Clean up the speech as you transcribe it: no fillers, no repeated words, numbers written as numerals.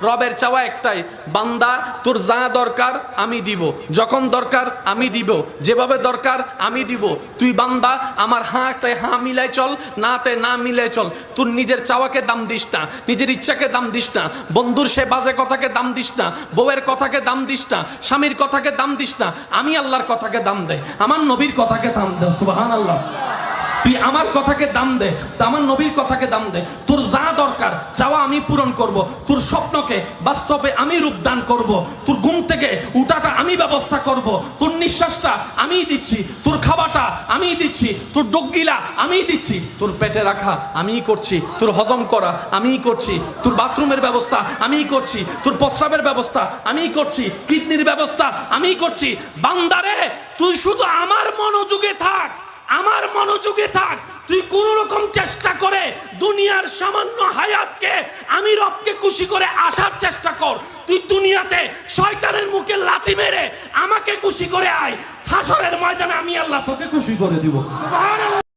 রবের চাওয়া একটাই, বান্দা তোর যা দরকার আমি দিব, যখন দরকার আমি দিব, যেভাবে দরকার আমি দিব। তুই বান্দা আমার হাতে হাঁ মিলাই চল, নাতে না মিলাই চল। তোর নিজের চাওয়াকে দাম দিস না, নিজের ইচ্ছাকে দাম দিস না, বন্ধুর সে বাজে কথাকে দাম দিস না, বউয়ের কথাকে দাম দিস না, স্বামীর কথাকে দাম দিস না। আমি আল্লাহর কথাকে দাম দে, আমার নবীর কথাকে দাম দে। সুবহানাল্লাহ। তুই আমার কথাকে দাম দে, আমার নবীর কথাকে দাম দে। তোর যা দরকার চাওয়া আমি পূরণ করব, তোর স্বপ্নকে বাস্তবে আমি রূপদান করব, তোর ঘুম থেকে উঠাটা আমি ব্যবস্থা করব, তোর নিঃশ্বাসটা আমি দিচ্ছি, তোর খাওয়াটা আমি দিচ্ছি, তোর ডগগিলা আমি দিচ্ছি, তোর পেটে রাখা আমিই করছি, তোর হজম করা আমিই করছি, তোর বাথরুমের ব্যবস্থা আমিই করছি, তোর প্রস্রাবের ব্যবস্থা আমিই করছি, কিডনির ব্যবস্থা আমিই করছি। বান্দারে তুই শুধু আমার মনোযোগে থাক, আমার মনোযোগে থাক। তুই কোন রকম চেষ্টা করে দুনিয়ার সামান্য হায়াতকে আমি রবকে খুশি করে আসার চেষ্টা কর। তুই দুনিয়াতে শয়তানের মুখে লাথি মেরে আমাকে খুশি করে আয়, হাসরের ময়দানে আমি আল্লাহ তোকে খুশি করে দিব। সুবহানাল্লাহ।